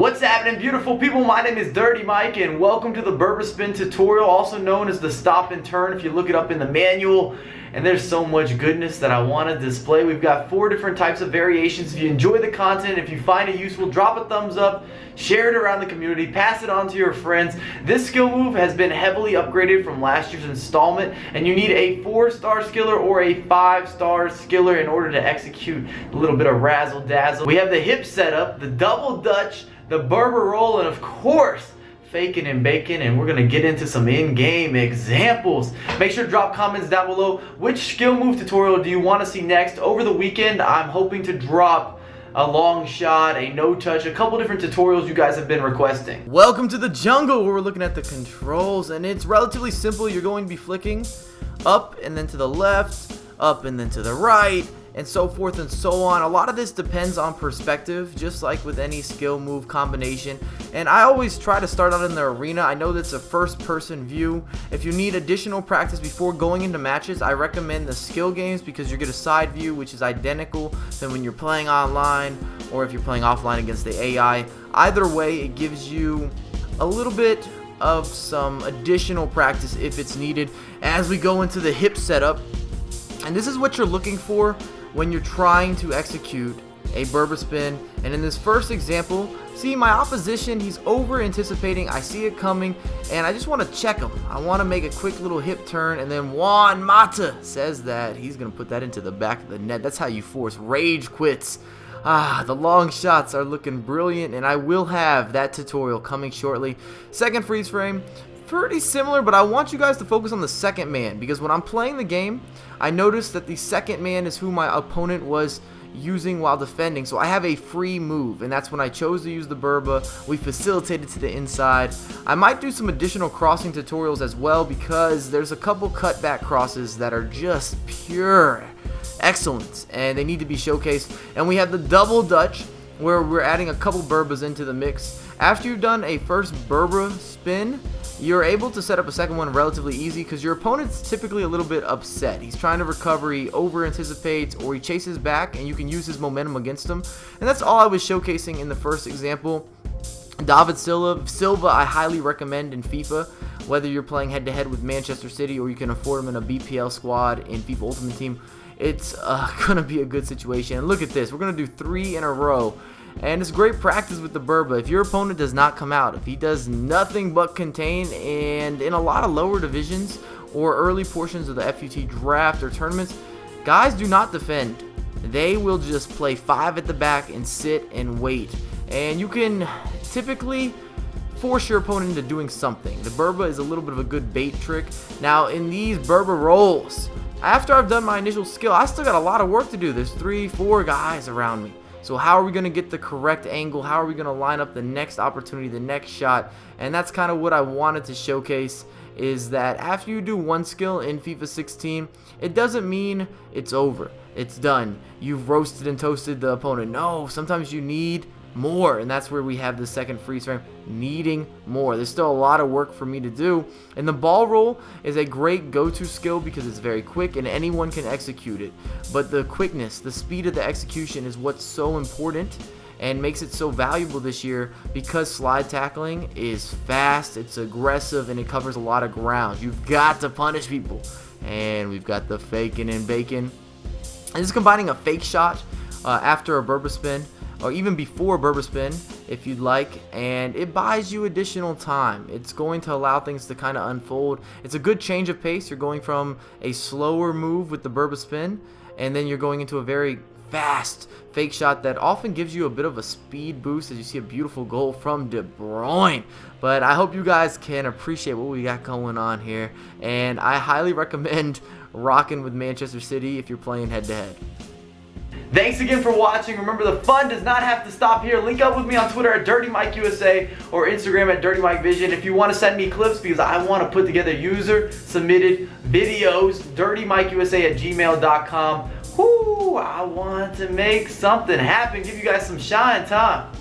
What's happening, beautiful people? My name is Dirty Mike and welcome to the Berba spin tutorial, also known as the stop and turn if you look it up in the manual. And there's so much goodness that I want to display. We've got 4 different types of variations. If you enjoy the content, if you find it useful, drop a thumbs up, share it around the community, pass it on to your friends. This skill move has been heavily upgraded from last year's installment, and you need a 4-star skiller or a 5-star skiller in order to execute a little bit of razzle dazzle. We have the hip setup, the double dutch, the Berba roll, and of course, faking and baking, and we're gonna get into some in-game examples. Make sure to drop comments down below. Which skill move tutorial do you want to see next? Over the weekend, I'm hoping to drop a long shot, a no touch, a couple different tutorials you guys have been requesting. Welcome to the jungle where we're looking at the controls, and it's relatively simple. You're going to be flicking up and then to the left, up and then to the right, and so forth and so on. A lot of this depends on perspective, just like with any skill move combination. And I always try to start out in the arena. I know that's a first-person view. If you need additional practice before going into matches, I recommend the skill games because you get a side view which is identical than when you're playing online or if you're playing offline against the AI. Either way, it gives you a little bit of some additional practice if it's needed. As we go into the hip setup, and this is what you're looking for when you're trying to execute a Berba spin. And in this first example, see my opposition, he's over anticipating, I see it coming, and I just want to check him. I want to make a quick little hip turn, and then Juan Mata says that he's going to put that into the back of the net. That's how you force rage quits. The long shots are looking brilliant, and I will have that tutorial coming shortly. Second freeze frame, pretty similar, but I want you guys to focus on the second man, because when I'm playing the game, I noticed that the second man is who my opponent was using while defending, so I have a free move, and that's when I chose to use the Berba. We facilitated to the inside. I might do some additional crossing tutorials as well, because there's a couple cutback crosses that are just pure excellence, and they need to be showcased. And we have the double dutch, where we're adding a couple Berbas into the mix. After you've done a first Berba spin, you're able to set up a second one relatively easy because your opponent's typically a little bit upset. He's trying to recover, he over anticipates, or he chases back, and you can use his momentum against him. And that's all I was showcasing in the first example. David Silva I highly recommend in FIFA, whether you're playing head-to-head with Manchester City or you can afford him in a BPL squad in FIFA Ultimate Team. It's gonna be a good situation. And look at this, we're gonna do 3 in a row. And it's great practice with the Berba. If your opponent does not come out, if he does nothing but contain, and in a lot of lower divisions or early portions of the FUT draft or tournaments, guys do not defend. They will just play 5 at the back and sit and wait. And you can typically force your opponent into doing something. The Berba is a little bit of a good bait trick. Now in these Berba rolls, after I've done my initial skill, I still got a lot of work to do. There's 3-4 guys around me. So how are we going to get the correct angle? How are we going to line up the next opportunity, the next shot? And that's kind of what I wanted to showcase, is that after you do one skill in FIFA 16, it doesn't mean it's over. It's done. You've roasted and toasted the opponent. No, sometimes you need more, and that's where we have the second freeze frame, needing more. There's still a lot of work for me to do, and the ball roll is a great go-to skill because it's very quick and anyone can execute it. But the quickness, the speed of the execution is what's so important and makes it so valuable this year, because slide tackling is fast, it's aggressive, and it covers a lot of ground. You've got to punish people. And we've got the faking and baking. And this is combining a fake shot after a Berba spin, or even before Berba spin if you'd like, and it buys you additional time. It's going to allow things to kind of unfold. It's a good change of pace. You're going from a slower move with the Berba spin, and then you're going into a very fast fake shot that often gives you a bit of a speed boost, as you see a beautiful goal from De Bruyne. But I hope you guys can appreciate what we got going on here, and I highly recommend rocking with Manchester City if you're playing head-to-head. Thanks again for watching. Remember, the fun does not have to stop here. Link up with me on Twitter at DirtyMikeUSA or Instagram at DirtyMikeVision if you want to send me clips, because I want to put together user-submitted videos. DirtyMikeUSA@gmail.com. Whoo! I want to make something happen. Give you guys some shine time.